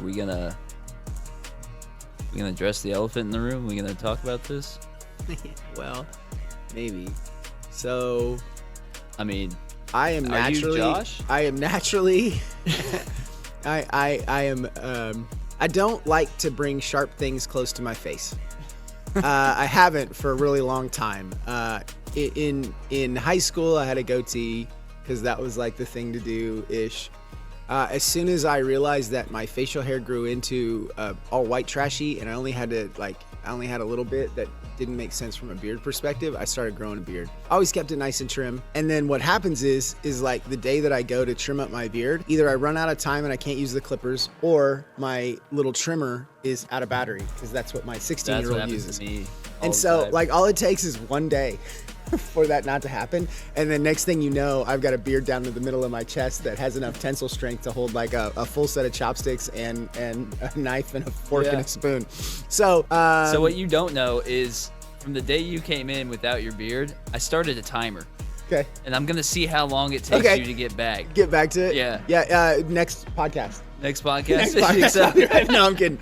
Are we gonna address the elephant in the room? Are we gonna talk about this? Well, maybe. So, I mean, I am naturally. Are you Josh? I am naturally. I don't like to bring sharp things close to my face. I haven't for a really long time. In high school, I had a goatee because that was like the thing to do ish. As soon as I realized that my facial hair grew into all white trashy, and I only had a little bit that didn't make sense from a beard perspective, I started growing a beard. I always kept it nice and trim. And then what happens is like the day that I go to trim up my beard, either I run out of time and I can't use the clippers, or my little trimmer is out of battery, because that's what my 16-year-old uses. To me and so like all it takes is one day for that not to happen, and then next thing you know, I've got a beard down to the middle of my chest that has enough tensile strength to hold like a full set of chopsticks and a knife and a fork and a spoon. So what you don't know is from the day you came in without your beard, I started a timer. Okay. And I'm gonna see how long it takes you to get back. Get back to it? Yeah. Yeah. Next podcast. Next podcast. Next podcast. No, I'm kidding.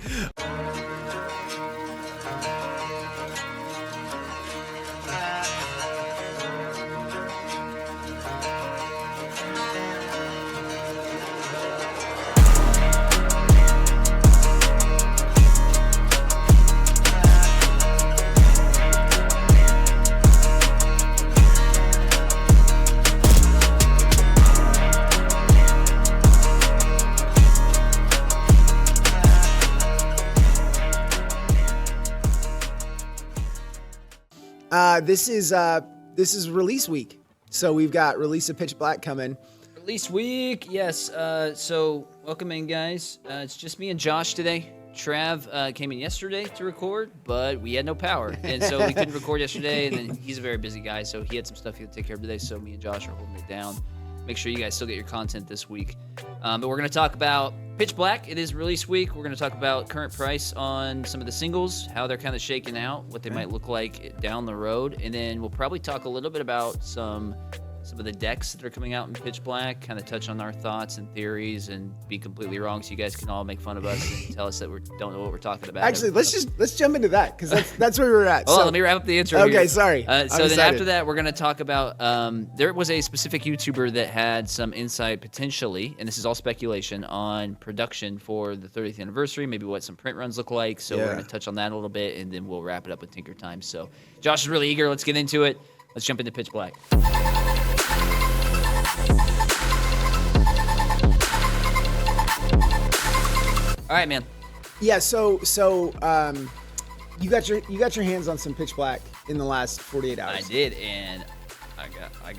This is release week, so we've got release of Pitch Black coming. Release week, yes. So welcome in, guys. It's just me and Josh today. Trav came in yesterday to record, but we had no power, and so we couldn't record yesterday. And then he's a very busy guy, so he had some stuff he had to take care of today. So me and Josh are holding it down. Make sure you guys still get your content this week. But we're going to talk about Pitch Black. It is release week. We're going to talk about current price on some of the singles, how they're kind of shaking out, what they might look like down the road. And then we'll probably talk a little bit about some of the decks that are coming out in Pitch Black, kind of touch on our thoughts and theories and be completely wrong so you guys can all make fun of us and tell us that we don't know what we're talking about. Actually, let's jump into that, because that's where we're at. Hold on, let me wrap up the intro Okay, here. sorry. So then after that, we're going to talk about, there was a specific YouTuber that had some insight potentially, and this is all speculation, on production for the 30th anniversary, maybe what some print runs look like. So we're going to touch on that a little bit, and then we'll wrap it up with Tinker Time. So Josh is really eager. Let's get into it. Let's jump into Pitch Black. All right, man. Yeah, so you got your hands on some Pitch Black in the last 48 hours. I did, and I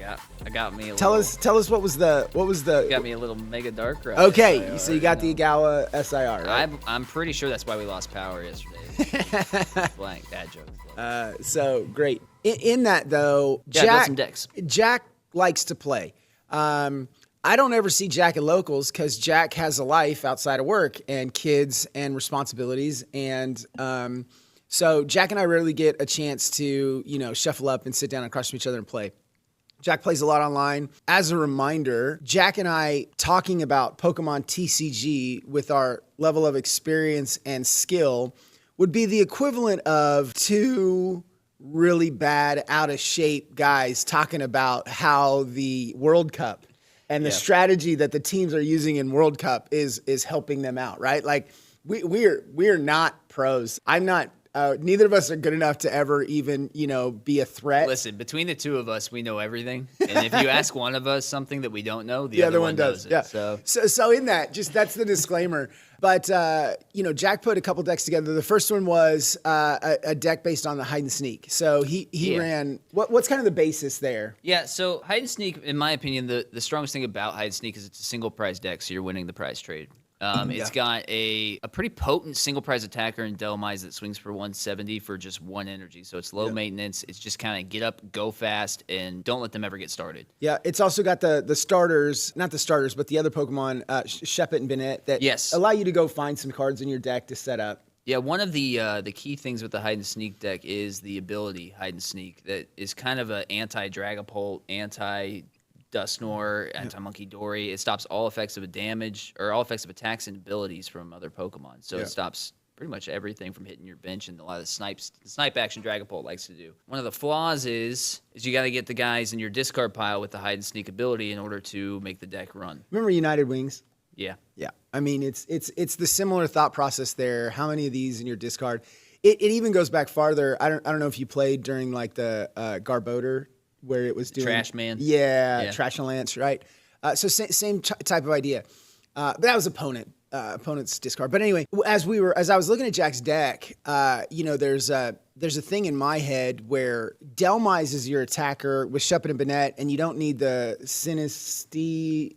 got me a Tell little... us what was the Got me a little Mega Dark Ride. Okay, SIR, so you got the Agawa SIR, right? I'm pretty sure that's why we lost power yesterday. Blank, bad joke. So great. In that though, Yeah, build some decks. Jack likes to play. I don't ever see Jack at locals because Jack has a life outside of work and kids and responsibilities. And so Jack and I rarely get a chance to, shuffle up and sit down across from each other and play. Jack plays a lot online. As a reminder, Jack and I talking about Pokemon TCG with our level of experience and skill would be the equivalent of two really bad, out of shape guys talking about how the World Cup and the strategy that the teams are using in World Cup is helping them out, right? Like we're not pros. I'm not. Neither of us are good enough to ever even, be a threat. Listen, between the two of us, we know everything. And if you ask one of us something that we don't know, the other one does it. Yeah. So in that, that's the disclaimer. But, Jack put a couple decks together. The first one was a deck based on the hide and sneak. So he ran, what's kind of the basis there? Yeah, so hide and sneak, in my opinion, the strongest thing about hide and sneak is it's a single prize deck, so you're winning the prize trade. It's got a pretty potent single prize attacker in Delmise that swings for 170 for just one energy. So it's low maintenance. It's just kind of get up, go fast, and don't let them ever get started. Yeah, it's also got the starters, not the starters, but the other Pokemon, Shepet and Bennett, that allow you to go find some cards in your deck to set up. Yeah, one of the key things with the hide and sneak deck is the ability hide and sneak that is kind of an anti-Dragapult, Dusknoir, Anti-Monkey Dory. It stops all effects of damage or all effects of attacks and abilities from other Pokemon. So it stops pretty much everything from hitting your bench and a lot of the snipe action Dragapult likes to do. One of the flaws is you got to get the guys in your discard pile with the hide and sneak ability in order to make the deck run. Remember United Wings? Yeah. Yeah. I mean, it's the similar thought process there. How many of these in your discard? It even goes back farther. I don't know if you played during like the Garbodor where it was doing Trash Man. Yeah. Trash and Lance, right? So same type of idea. But that was opponent's discard. But anyway, as I was looking at Jack's deck, there's a thing in my head where Delmise is your attacker with Shuppet and Banette, and you don't need the Sinistea.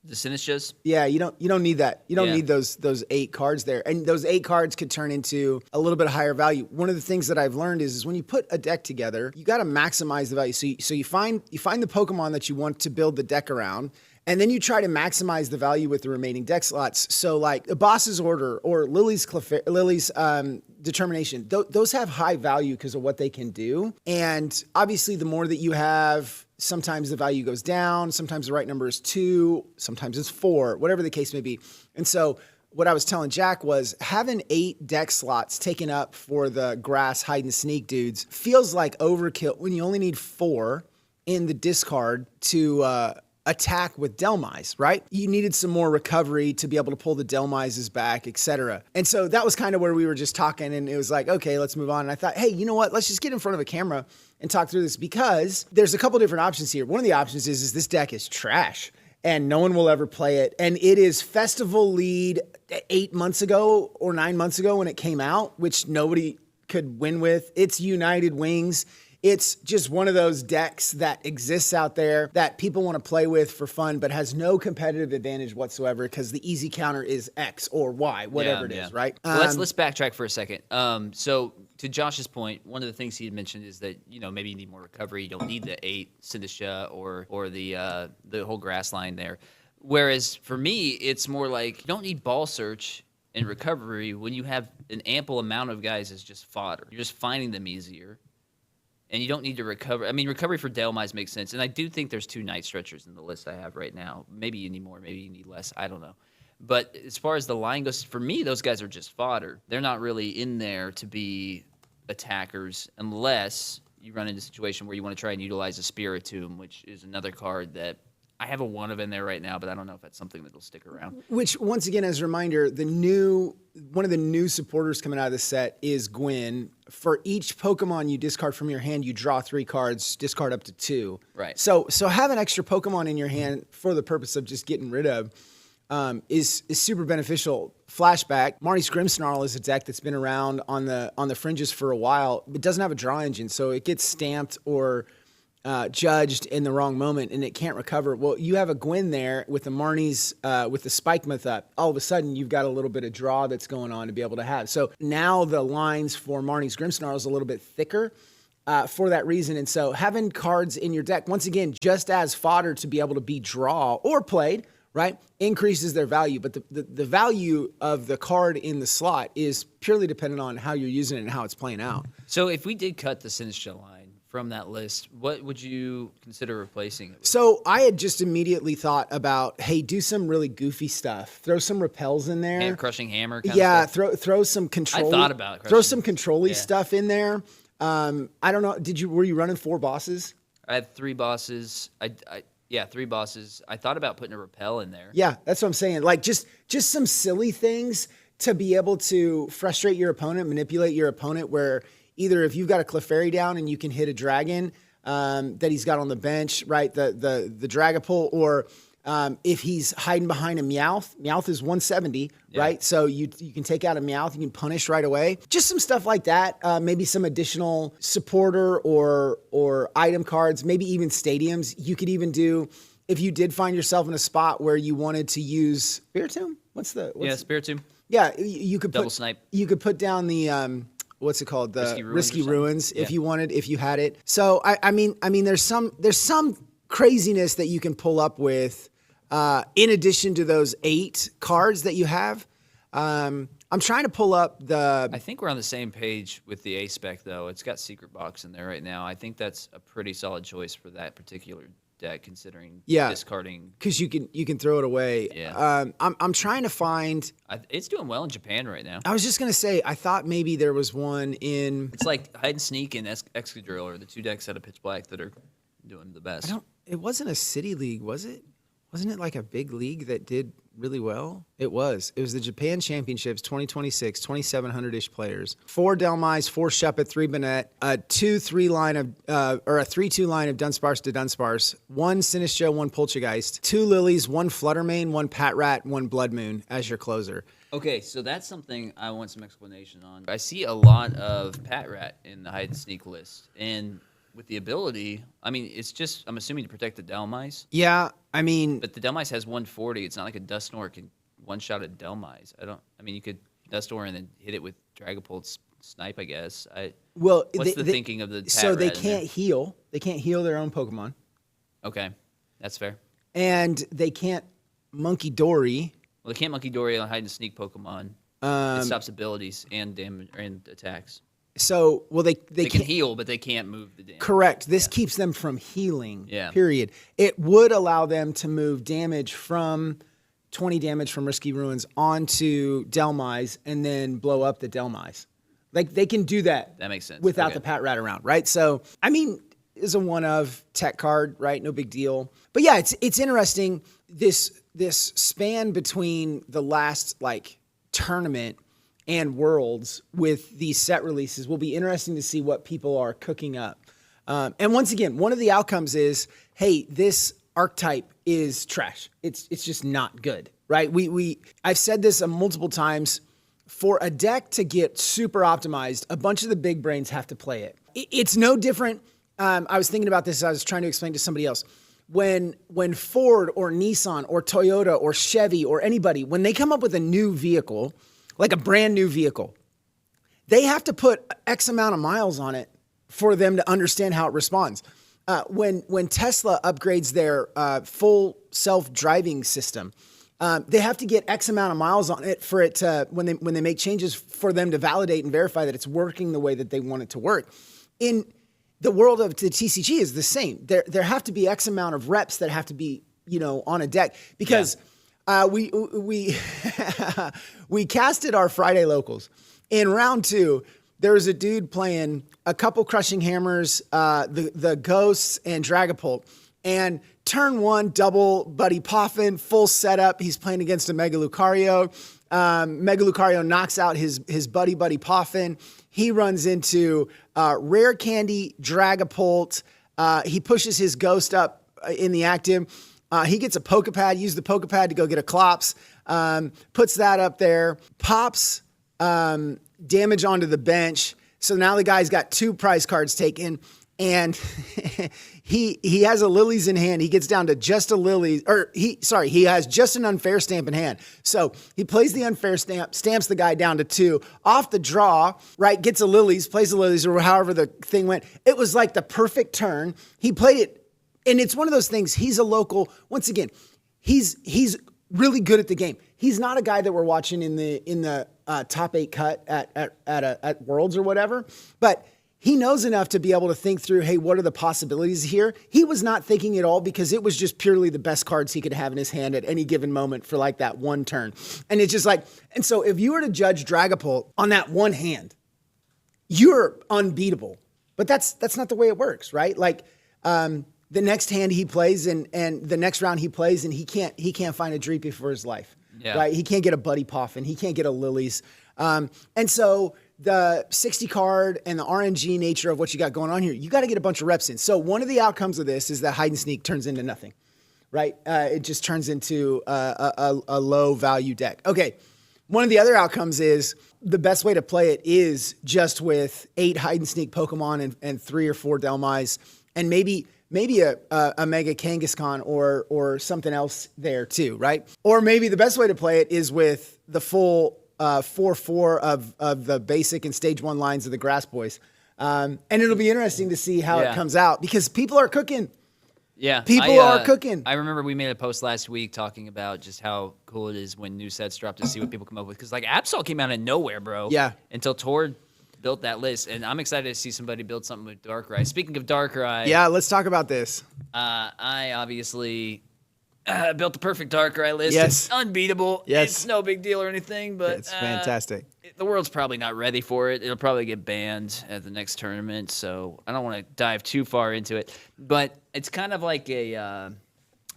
The Sinistchas? Yeah, you don't need that. You don't need those 8 cards there. And those 8 cards could turn into a little bit higher value. One of the things that I've learned is when you put a deck together, you got to maximize the value. So you find the Pokemon that you want to build the deck around, and then you try to maximize the value with the remaining deck slots. So like the Boss's Order or Lily's Determination, those have high value because of what they can do. And obviously the more that you have, sometimes the value goes down. Sometimes the right number is 2. Sometimes it's 4, whatever the case may be. And so what I was telling Jack was having 8 deck slots taken up for the grass hide and sneak dudes feels like overkill when you only need 4 in the discard to attack with Delmise, right? You needed some more recovery to be able to pull the Delmises back, etc. And so that was kind of where we were just talking, and it was like, okay, let's move on. And I thought, hey, you know what? Let's just get in front of a camera and talk through this because there's a couple different options here. One of the options is this deck is trash and no one will ever play it. And it is Festival Lead 8 months ago or 9 months ago when it came out, which nobody could win with. It's United Wings. It's just one of those decks that exists out there that people want to play with for fun, but has no competitive advantage whatsoever because the easy counter is X or Y, whatever it is, right? Well, let's backtrack for a second. So to Josh's point, one of the things he had mentioned is that maybe you need more recovery. You don't need the 8 Syndisha or the whole grass line there. Whereas for me, it's more like you don't need ball search and recovery when you have an ample amount of guys as just fodder. You're just finding them easier. And you don't need to recover. I mean, recovery for Delmise makes sense. And I do think there's 2 Night Stretchers in the list I have right now. Maybe you need more. Maybe you need less. I don't know. But as far as the line goes, for me, those guys are just fodder. They're not really in there to be attackers unless you run into a situation where you want to try and utilize a Spiritomb, which is another card that I have a 1 of in there right now, but I don't know if that's something that'll stick around. Which, once again, as a reminder, one of the new supporters coming out of the set is Gwyn. For each Pokemon you discard from your hand, you draw 3 cards, discard up to 2. Right. So having extra Pokemon in your hand for the purpose of just getting rid of is super beneficial. Flashback, Marnie's Grimmsnarl is a deck that's been around on the fringes for a while. It doesn't have a draw engine, so it gets stamped or judged in the wrong moment and it can't recover. Well, you have a Gwyn there with the Marnie's, with the Spikemuth up. All of a sudden, you've got a little bit of draw that's going on to be able to have. So now the lines for Marnie's Grimmsnarl is a little bit thicker for that reason. And so having cards in your deck, once again, just as fodder to be able to be draw or played, right, increases their value. But the value of the card in the slot is purely dependent on how you're using it and how it's playing out. So if we did cut the Sinistcha line from that list, what would you consider replacing it with? So I had just immediately thought about, hey, do some really goofy stuff. Throw some repels in there. Crushing hammer kind of stuff? throw some control. I thought about it. Throw some control-y stuff in there. I don't know. Were you running 4 bosses? I had 3 bosses. 3 bosses. I thought about putting a repel in there. Yeah, that's what I'm saying. Like just some silly things to be able to frustrate your opponent, manipulate your opponent, where either if you've got a Clefairy down and you can hit a dragon that he's got on the bench, right, the Dragapult, or if he's hiding behind a Meowth. Meowth is 170, right? So you can take out a Meowth, you can punish right away. Just some stuff like that. Maybe some additional supporter or item cards, maybe even stadiums. You could even do, if you did find yourself in a spot where you wanted to use Spiritomb. Spiritomb. Yeah, you could double snipe. You could put down the what's it called? The Risky Ruins if you wanted, if you had it. So I mean, there's some craziness that you can pull up with in addition to those 8 cards that you have. I'm trying to pull up the. I think we're on the same page with the A spec though. It's got Secret Box in there right now. I think that's a pretty solid choice for that particular deck considering Yeah. discarding. Because you can throw it away. Yeah. I'm trying to find. It's doing well in Japan right now. I was just gonna say I thought maybe there was one in. It's like Hide and Sneak and Excadrill are the two decks out of Pitch Black that are doing the best. It wasn't a city league, was it? Wasn't it like a big league that did really well? It was. It was the Japan Championships 2026, 2,700-ish players. 4 Delmise, 4 Shuppet, 3 Bennett, a 2-3 line of, or a 3-2 line of Dunsparce to Dunsparce, 1 Sinistro, 1 Poltergeist, 2 Lilies, 1 Fluttermane, 1 Patrat, 1 Blood Moon as your closer. Okay, so that's something I want some explanation on. I see a lot of Patrat in the Hide and Sneak list, and with the ability, I mean, it's just, I'm assuming to protect the Delmise. Yeah, I mean... But the Delmise has 140. It's not like a Dusknoir can one-shot a Delmise. I mean, you could Dusknoir and then hit it with Dragapult Snipe, I guess. What's the thinking of the Patrat? So they can't heal. They can't heal their own Pokemon. Okay, that's fair. And they can't Monkey Dory. Well, they can't Monkey Dory on Hide and Sneak Pokemon. It stops abilities and damage and attacks. So, well, they can heal, but they can't move the damage. Correct. This keeps them from healing, Yeah. period. It would allow them to move damage from 20 damage from Risky Ruins onto Delmise and then blow up the Delmise. Like, they can do that. That makes sense. Without Okay. the Patrat around, right? So, I mean, it's a one-of tech card, right? No big deal. But yeah, it's interesting, this span between the last, like, tournament and Worlds with these set releases will be interesting to see what people are cooking up. And once again, one of the outcomes is, hey, this archetype is trash. It's just not good, right? I've said this multiple times. For a deck to get super optimized, a bunch of the big brains have to play it. It's no different. I was thinking about this. I was trying to explain to somebody else. When Ford or Nissan or Toyota or Chevy or anybody, when they come up with a new vehicle, like a brand new vehicle, they have to put X amount of miles on it for them to understand how it responds. When Tesla upgrades their full self-driving system, they have to get X amount of miles on it for it to, when they make changes, for them to validate and verify that it's working the way that they want it to work. In the world of the TCG is the same. There have to be X amount of reps that have to be, on a deck because. Yeah. We we casted our Friday locals. In round 2, there was a dude playing a couple Crushing Hammers, the Ghosts, and Dragapult. And turn 1, double Buddy Poffin, full setup. He's playing against a Mega Lucario. Mega Lucario knocks out his Buddy Poffin. He runs into Rare Candy, Dragapult. He pushes his Ghost up in the active. He gets a Pokepad, used the Pokepad to go get a Clops, puts that up there, pops damage onto the bench. So now the guy's got 2 prize cards taken, and he has a Lilies in hand. He gets down to just a Lily, he has just an Unfair Stamp in hand. So he plays the Unfair Stamp, stamps the guy down to 2. Off the draw, right, gets a Lilies, plays the Lilies, or however the thing went. It was like the perfect turn. He played it. And it's one of those things, he's a local, once again, he's really good at the game. He's not a guy that we're watching in the top 8 cut at Worlds or whatever, but he knows enough to be able to think through, hey, what are the possibilities here? He was not thinking at all because it was just purely the best cards he could have in his hand at any given moment for like that one turn. And it's just like, and so if you were to judge Dragapult on that one hand, you're unbeatable. But that's not the way it works, right? Like, the next hand he plays and the next round he plays and he can't find a Dreepy for his life, right? He can't get a Buddy Poffin. He can't get a Lilies. And so the 60 card and the RNG nature of what you got going on here, you got to get a bunch of reps in. So one of the outcomes of this is that Hide and Sneak turns into nothing, right? It just turns into a low value deck. Okay. One of the other outcomes is the best way to play it is just with 8 Hide and Sneak Pokemon and 3 or 4 Delmise and maybe a Mega Kangaskhan or something else there too, right? Or maybe the best way to play it is with the full 4/4 of the basic and stage 1 lines of the Grass Boys. And it'll be interesting to see how it comes out because people are cooking. Yeah. People are cooking. I remember we made a post last week talking about just how cool it is when new sets drop to see what people come up with. Because like Absol came out of nowhere, bro. Yeah. Until Tord built that list, and I'm excited to see somebody build something with Darkrai. Speaking of Darkrai, Yeah, let's talk about this. I obviously built the perfect Darkrai list. Yes. It's unbeatable. Yes. It's no big deal or anything, but It's fantastic. The world's probably not ready for it. It'll probably get banned at the next tournament, so I don't want to dive too far into it. But it's kind of like a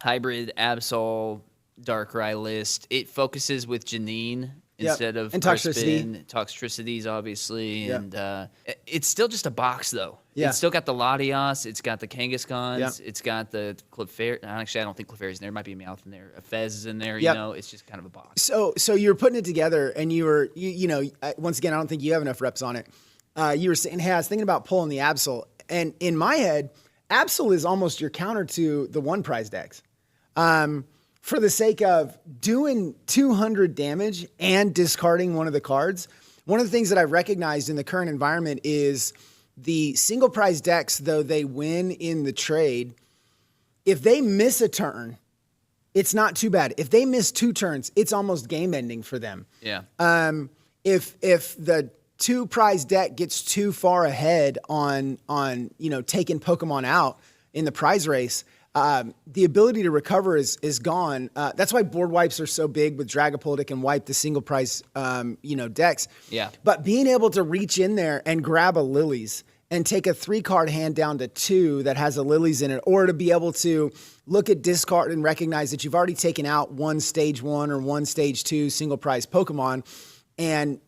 hybrid Absol Darkrai list. It focuses with Janine instead of and first Toxtricity. spin. Toxtricities, obviously. Yep. And it's still just a box, though. Yeah. It's still got the Latias. It's got the Kangaskhan's. Yep. It's got the Clefairy. Actually, I don't think Clefairy's in there. There might be a Meowth in there. A Fez is in there. Yep. It's just kind of a box. So you were putting it together, and you were, once again, I don't think you have enough reps on it. You were saying, hey, I was thinking about pulling the Absol. And in my head, Absol is almost your counter to the one prize decks. For the sake of doing 200 damage and discarding one of the cards, one of the things that I've recognized in the current environment is the single prize decks, though they win in the trade, if they miss a turn, it's not too bad. If they miss 2 turns, it's almost game ending for them. Yeah. If the 2 prize deck gets too far ahead on taking Pokemon out in the prize race, the ability to recover is gone. That's why board wipes are so big with Dragapult. It can wipe the single prize, decks. Yeah. But being able to reach in there and grab a Lily's and take a 3-card hand down to 2 that has a Lily's in it, or to be able to look at discard and recognize that you've already taken out one stage 1 or one stage 2 single prize Pokemon, and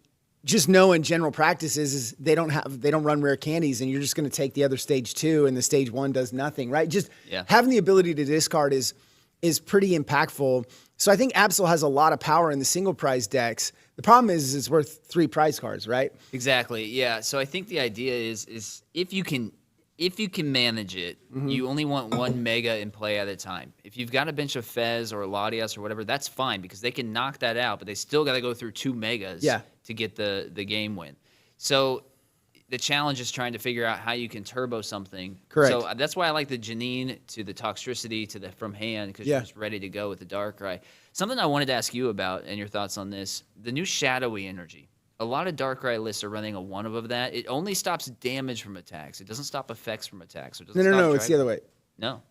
just knowing general practices is they don't run rare candies, and you're just going to take the other stage 2 and the stage 1 does nothing, right? Just having the ability to discard is pretty impactful. So I think Absol has a lot of power in the single prize decks. The problem is it's worth 3 prize cards, right? Exactly. Yeah. So I think the idea is if you can manage it, you only want 1 mega in play at a time. If you've got a bench of Fez or Latias or whatever, that's fine because they can knock that out, but they still got to go through 2 megas to get the game win. So the challenge is trying to figure out how you can turbo something. Correct. So that's why I like the Janine to the Toxtricity to the From Hand because you're just ready to go with the Darkrai. Something I wanted to ask you about and your thoughts on this, the new Shadowy energy. A lot of Darkrai lists are running a 1 of that. It only stops damage from attacks. It doesn't stop effects from attacks. It doesn't No, it's the other way. No.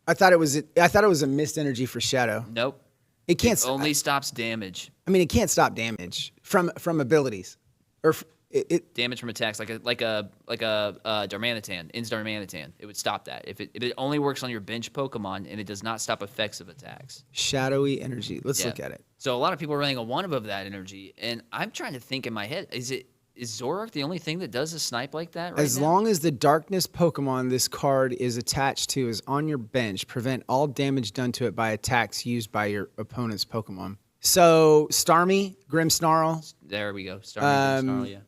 I thought it was a missed energy for Shadow. Nope. It can't. It only stops damage. I mean, it can't stop damage from abilities, or Damage from attacks, like a Darmanitan, In's Darmanitan. It would stop that. If it only works on your bench Pokemon and it does not stop effects of attacks. Shadowy energy. Let's look at it. So a lot of people are running a 1 of that energy, and I'm trying to think in my head, is Zoroark the only thing that does a snipe like that right As now? long as the darkness Pokemon this card is attached to is on your bench, prevent all damage done to it by attacks used by your opponent's Pokemon. So Starmie, Grimmsnarl. There we go. Starmie, yeah.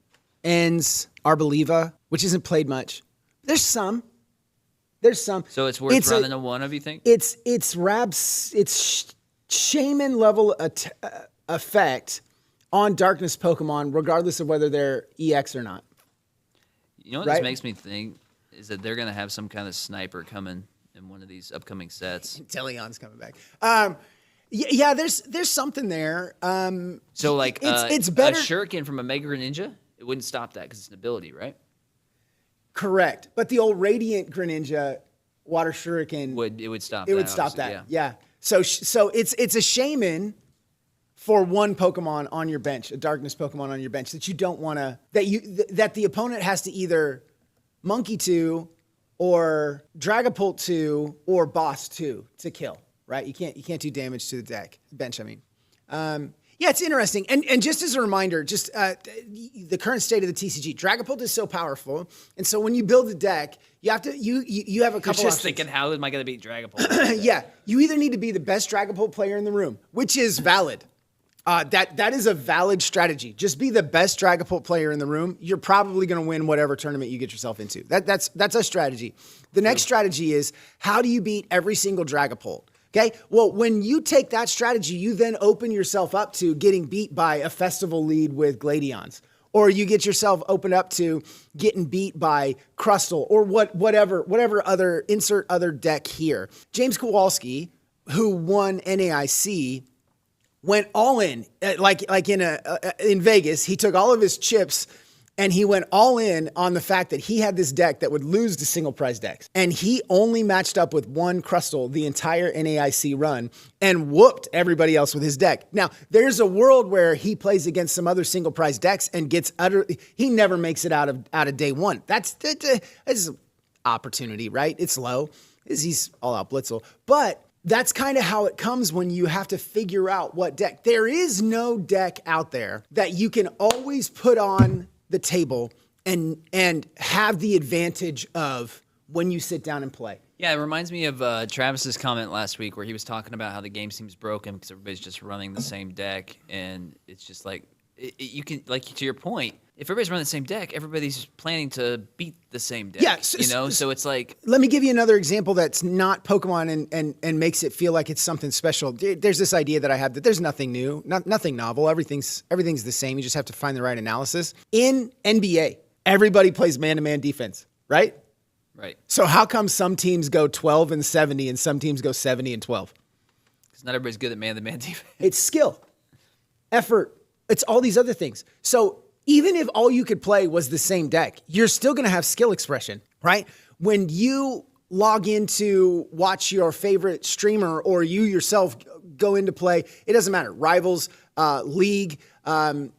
Ends, Arboliva, which isn't played much. There's some. So it's worth running a 1 of, you think? It's Shaman level effect on darkness Pokemon, regardless of whether they're EX or not. You know what this makes me think is that they're going to have some kind of sniper coming in one of these upcoming sets. Teleon's coming back. There's something there. So like it's better. A Shuriken from a Mega Greninja, it wouldn't stop that because it's an ability, right? Correct. But the old Radiant Greninja Water Shuriken would stop. It would stop that. Yeah. So it's a Shaman for 1 Pokemon on your bench, a Darkness Pokemon on your bench that you don't want to that the opponent has to either Monkey to or Dragapult to or Boss to kill. Right? You can't do damage to the bench. I mean. Yeah, it's interesting. And just as a reminder, just the current state of the TCG, Dragapult is so powerful, and so when you build a deck, you have to you have a couple. You're just options. thinking, how am I going to beat Dragapult? Yeah, you either need to be the best Dragapult player in the room, which is valid. That is a valid strategy. Just be the best Dragapult player in the room. You're probably going to win whatever tournament you get yourself into. That's a strategy. The next strategy is how do you beat every single Dragapult? Okay, well, when you take that strategy, you then open yourself up to getting beat by a festival lead with Gladions. Or you get yourself opened up to getting beat by Crustle or whatever other, insert other deck here. James Kowalski, who won NAIC, went all in, like in Vegas. He took all of his chips And he went all in on the fact that he had this deck that would lose to single prize decks. And he only matched up with one Crustal the entire NAIC run and whooped everybody else with his deck. Now, there's a world where he plays against some other single prize decks and gets he never makes it out of day one. That's opportunity, right? It's low. He's all out Blitzel. But that's kind of how it comes when you have to figure out what deck. There is no deck out there that you can always put on the table and have the advantage of when you sit down and play. Yeah, it reminds me of Travis's comment last week where he was talking about how the game seems broken because everybody's just running the same deck, and it's just like you can, like, to your point, if everybody's running the same deck, everybody's planning to beat the same deck. Yeah, so it's like. Let me give you another example that's not Pokemon and makes it feel like it's something special. There's this idea that I have that there's nothing new, nothing novel. Everything's the same. You just have to find the right analysis. In NBA, everybody plays man-to-man defense, right? Right. So how come some teams go 12-70 and some teams go 70-12? Because not everybody's good at man-to-man defense. It's skill, effort. It's all these other things. So even if all you could play was the same deck, you're still going to have skill expression, right? When you log in to watch your favorite streamer or you yourself go into play, it doesn't matter. Rivals, league, and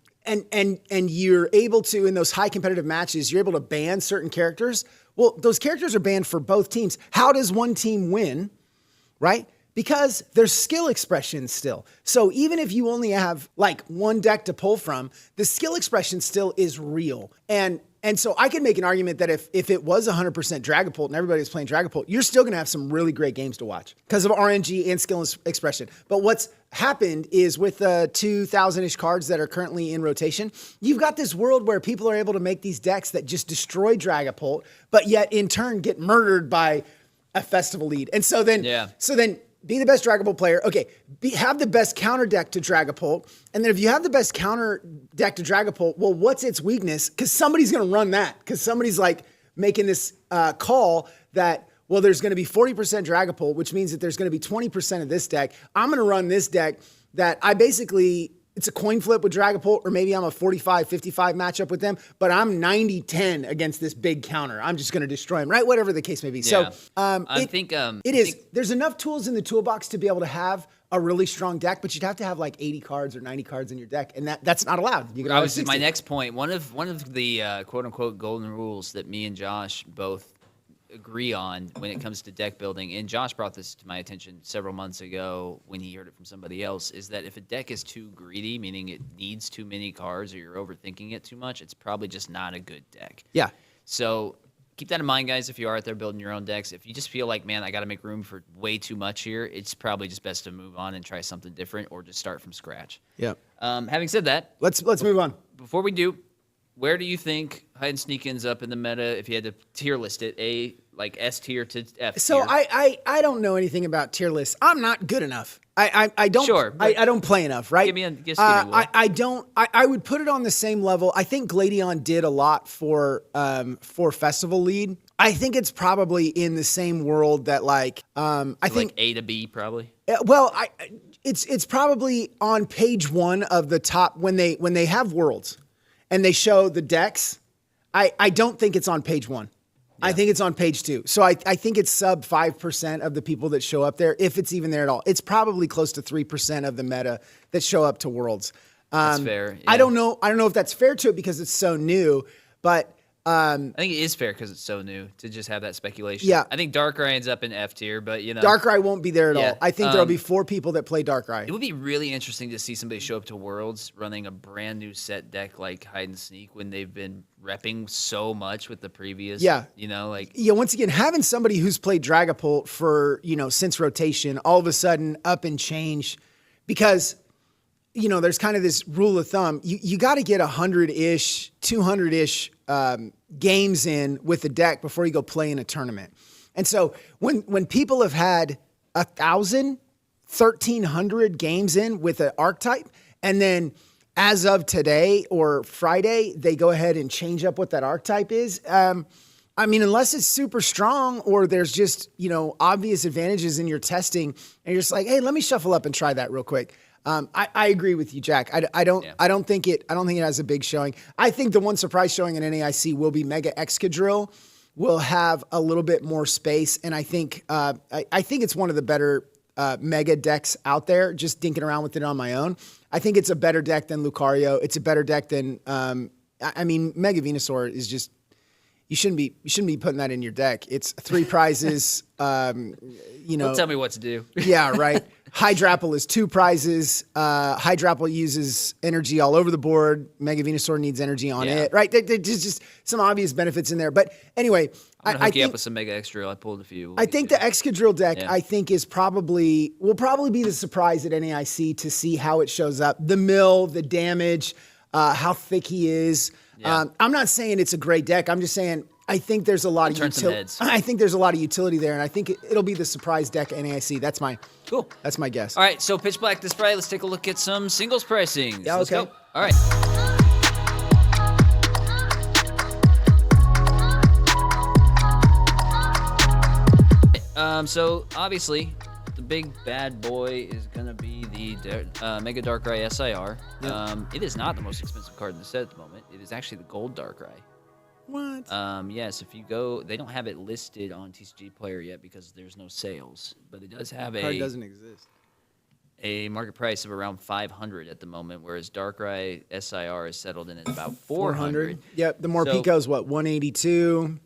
you're able to, in those high competitive matches, you're able to ban certain characters. Well, those characters are banned for both teams. How does one team win, right? Because there's skill expression still. So even if you only have like one deck to pull from, the skill expression still is real. And so I can make an argument that if it was 100% Dragapult and everybody was playing Dragapult, you're still going to have some really great games to watch because of RNG and skill expression. But what's happened is with the 2,000-ish cards that are currently in rotation, you've got this world where people are able to make these decks that just destroy Dragapult, but yet in turn get murdered by a festival lead. And so then, be the best Dragapult player. Okay, have the best counter deck to Dragapult. And then if you have the best counter deck to Dragapult, well, what's its weakness? Because somebody's going to run that. Because somebody's like making this call that, well, there's going to be 40% Dragapult, which means that there's going to be 20% of this deck. I'm going to run this deck that I basically, it's a coin flip with Dragapult, or maybe I'm a 45-55 matchup with them, but I'm 90-10 against this big counter. I'm just going to destroy him, right? Whatever the case may be. Yeah. So there's enough tools in the toolbox to be able to have a really strong deck, but you'd have to have like 80 cards or 90 cards in your deck, and that's not allowed. You can always my next point. One of the quote unquote golden rules that me and Josh both agree on when it comes to deck building, and Josh brought this to my attention several months ago when he heard it from somebody else, is that if a deck is too greedy, meaning it needs too many cards or you're overthinking it too much, it's probably just not a good deck. Yeah. So keep that in mind, guys, if you are out there building your own decks. If you just feel like, man, I got to make room for way too much here, it's probably just best to move on and try something different or just start from scratch. Yeah. Having said that, let's move on. Before we do, where do you think Hide and Sneak ends up in the meta if you had to tier list it, like S tier to F tier? So I don't know anything about tier lists. I'm not good enough. I don't. Sure, I don't play enough, right? I would put it on the same level. I think Gladion did a lot for Festival Lead. I think it's probably in the same world that I think like A to B probably. Well, it's probably on page one of the top when they have worlds and they show the decks. I don't think it's on page one. Yeah. I think it's on page two. So I think it's sub 5% of the people that show up there, if it's even there at all. It's probably close to 3% of the meta that show up to Worlds. That's fair. Yeah. I don't know if that's fair to it because it's so new, but I think it is fair because it's so new to just have that speculation. Yeah. I think Darkrai ends up in F tier, but Darkrai won't be there at all. I think there'll be 4 people that play Darkrai. It would be really interesting to see somebody show up to Worlds running a brand new set deck like Hide and Sneak when they've been repping so much with the previous. Yeah. Once again, having somebody who's played Dragapult for, since rotation, all of a sudden up and change because there's kind of this rule of thumb. You got to get 100-ish, 200-ish games in with the deck before you go play in a tournament. And so when people have had 1,000, 1,300 games in with an archetype, and then as of today or Friday, they go ahead and change up what that archetype is. Unless it's super strong or there's just, obvious advantages in your testing, and you're just like, hey, let me shuffle up and try that real quick. I agree with you, Jack. I don't think it has a big showing. I think the one surprise showing in NAIC will be Mega Excadrill. Will have a little bit more space, and I think it's one of the better Mega decks out there. Just dinking around with it on my own, I think it's a better deck than Lucario. It's a better deck than Mega Venusaur is just. You shouldn't be putting that in your deck. It's 3 prizes. Don't tell me what to do. Yeah, right. Hydrapple is 2 prizes. Hydrapple uses energy all over the board. Mega Venusaur needs energy on it. Right? There's just some obvious benefits in there. But anyway, I'm gonna hook you up with some Mega Excadrill. I pulled a few. I think the Excadrill deck, I think, will probably be the surprise at NAIC to see how it shows up. The mill, the damage, how thick he is. Yeah. I'm not saying it's a great deck. I'm just saying I think there's a lot of utility. I think there's a lot of utility there, and I think it'll be the surprise deck at NAIC. That's my guess. All right, so Pitch Black this Friday. Let's take a look at some singles pricing. Yeah, let's go. All right. So obviously, the big bad boy is gonna be the Mega Darkrai SIR. Yep. It is not the most expensive card in the set at the moment. It is actually the Gold Darkrai. What? Yes, if you go, they don't have it listed on TCG Player yet because there's no sales, but it does have card doesn't exist. A market price of around 500 at the moment, whereas Darkrai SIR is settled in at about 400. Yep, the Morpeko's what, 182?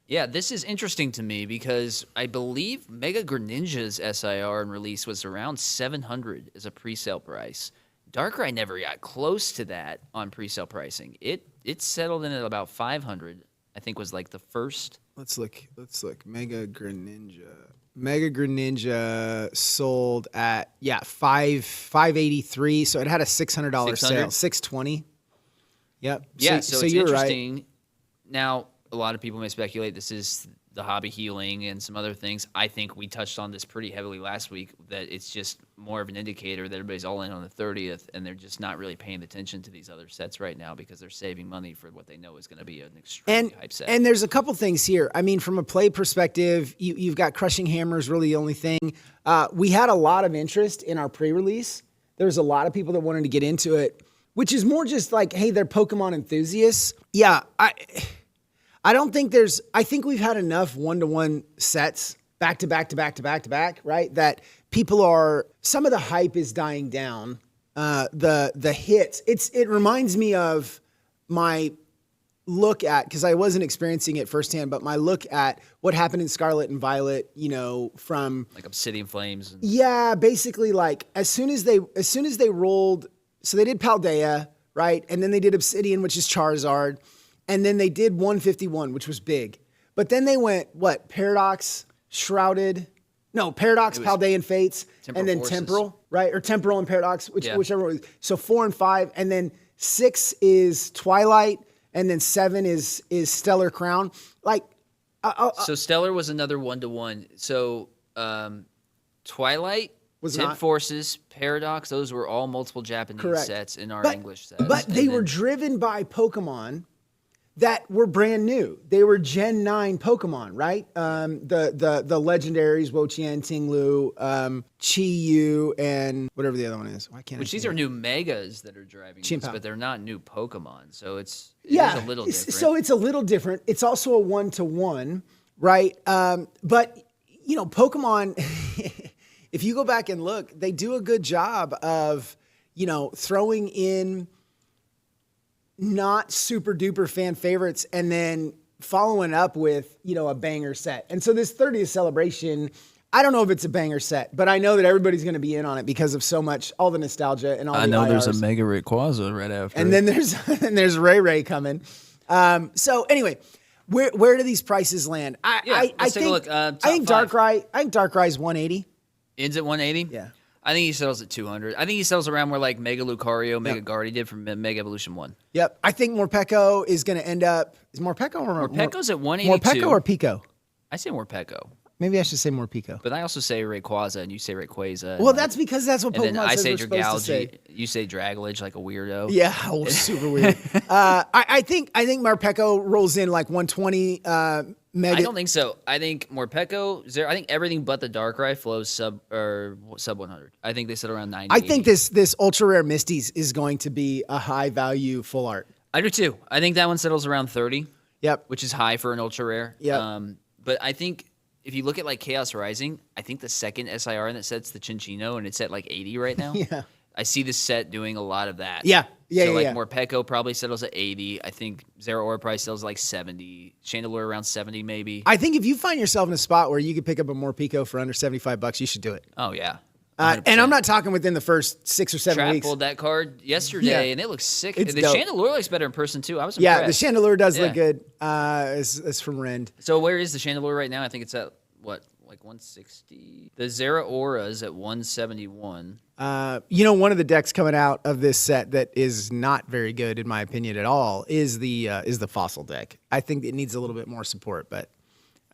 Yeah, this is interesting to me because I believe Mega Greninja's SIR and release was around 700 as a pre-sale price. Darkrai never got close to that on pre-sale pricing. It settled in at about 500. I think was like the first. Let's look. Mega Greninja. Mega Greninja sold at 583. So it had a $600 sale. 620. Yep. Yeah. So it's you're interesting. Right. Now, a lot of people may speculate this is the hobby healing and some other things. I think we touched on this pretty heavily last week, that it's just more of an indicator that everybody's all in on the 30th, and they're just not really paying attention to these other sets right now because they're saving money for what they know is going to be an extremely hype set. And there's a couple things here. I mean, from a play perspective, you've got Crushing Hammer is really the only thing. We had a lot of interest in our pre-release. There's a lot of people that wanted to get into it, which is more just like, hey, they're Pokemon enthusiasts. Yeah, I think we've had enough one-to-one sets back to back, right? That some of the hype is dying down. The hits, it reminds me of my look at, because I wasn't experiencing it firsthand, but my look at what happened in Scarlet and Violet, from like Obsidian Flames. Yeah, basically like as soon as they rolled, so they did Paldea, right? And then they did Obsidian, which is Charizard. And then they did 151, which was big. But then they went, Paradox, Shrouded. No, Paradox, Paldean Fates, and then Forces. Temporal, right? Or Temporal and Paradox, whichever one. So 4 and 5. And then 6 is Twilight. And then 7 is Stellar Crown. So Stellar was another one-to-one. So Twilight, was Temp not. Forces, Paradox, those were all multiple Japanese sets in our English sets. But they were driven by Pokemon that were brand new. They were Gen 9 Pokemon, right? The legendaries, Wo-Chien, Ting-Lu, Chi-Yu, and whatever the other one is. These are new Megas that are driving this, but they're not new Pokemon. So it is a little different. So it's a little different. It's also a one-to-one, right? But, Pokemon, if you go back and look, they do a good job of, throwing in not super duper fan favorites and then following up with, a banger set. And so this 30th celebration, I don't know if it's a banger set, but I know that everybody's going to be in on it because of so much, all the nostalgia and all the IRs. There's a Mega Rayquaza right after. And then there's Ray coming. So anyway, where do these prices land? Let's take a look. I think Darkrai's 180. Ends at 180? Yeah. I think he settles at 200. I think he settles around where like Mega Lucario, Mega Guardy did from Mega Evolution 1. Yep. I think Morpeko is going to end up... Is Morpeko or... Morpeko's at 182. Morpeko or Pico? I say Morpeko. Maybe I should say Morpeko. But I also say Rayquaza and you say Rayquaza. Well, that's because that's what Pokemon and then I says say we're supposed to say. You say Dragalge like a weirdo. Yeah, super weird. I think Morpeko rolls in like 120. Mega. I don't think so. I think Morpeko, zero. I think everything but the Darkrai flows sub 100. I think they sit around 90. I think this ultra rare Misty's is going to be a high value full art. I do too. I think that one settles around 30. Yep. Which is high for an ultra rare. Yep. But I think if you look at like Chaos Rising, I think the second SIR in that set's the Chinchino, and it's at like 80 right now. Yeah. I see this set doing a lot of that. Yeah. Yeah. So yeah, like yeah. Morpeko probably settles at 80. I think Zeraora probably settles like 70. Chandelure around 70 maybe. I think if you find yourself in a spot where you could pick up a Morpeko for under $75, you should do it. Oh yeah. And I'm not talking within the first 6 or 7 Trap weeks. pulled that card yesterday, and it looks sick. It's the dope. Chandelure looks better in person too. I was Yeah, impressed. the Chandelure does Yeah. look good. It's from Rend. So where is the Chandelure right now? I think it's at what, like 160. The Zeraora is at 171. One of the decks coming out of this set that is not very good, in my opinion, at all, is the Fossil deck. I think it needs a little bit more support, but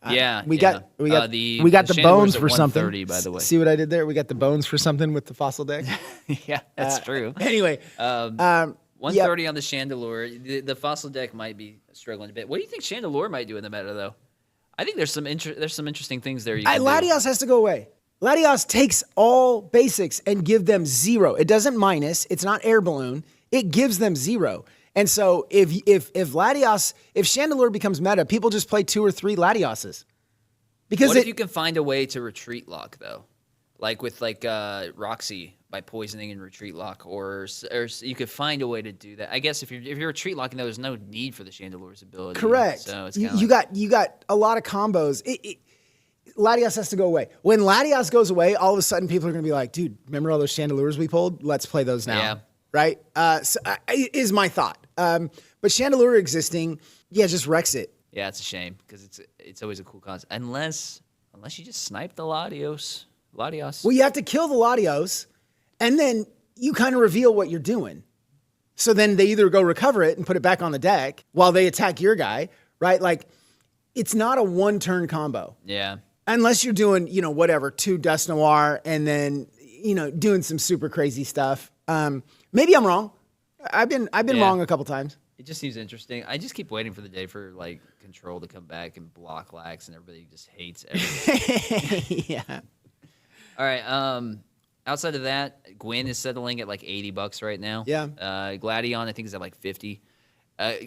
we got the bones for something. 130, by the way. See what I did there? We got the bones for something with the Fossil deck. Yeah, that's true. Anyway, 130 on the Chandelure. The Fossil deck might be struggling a bit. What do you think Chandelure might do in the meta, though? I think there's some interesting things there. Latios has to go away. Latios takes all basics and give them 0. It doesn't minus. It's not air balloon. It gives them 0. And so if Chandelure becomes meta, people just play 2 or 3 Latioses. Because what if you can find a way to retreat lock, though? Like with Roxy by poisoning and retreat lock, or you could find a way to do that. I guess if you're retreat locking, there's no need for the Chandelure's ability. Correct. So it's you got a lot of combos. Latios has to go away. When Latios goes away, all of a sudden people are going to be like, dude, remember all those Chandelures we pulled? Let's play those now. Yeah. Right? Is my thought. But Chandelure existing, just wrecks it. Yeah, it's a shame because it's always a cool concept. Unless you just snipe the Latios. Well, you have to kill the Latios, and then you kind of reveal what you're doing. So then they either go recover it and put it back on the deck while they attack your guy, right? Like, it's not a one-turn combo. Yeah. Unless you're doing, 2 Dust Noir and then, doing some super crazy stuff. Maybe I'm wrong. I've been wrong a couple times. It just seems interesting. I just keep waiting for the day for like Control to come back and block lax, and everybody just hates everything. Yeah. All right. Outside of that, Gwyn is settling at like $80 right now. Yeah. Gladion, I think, is at like 50.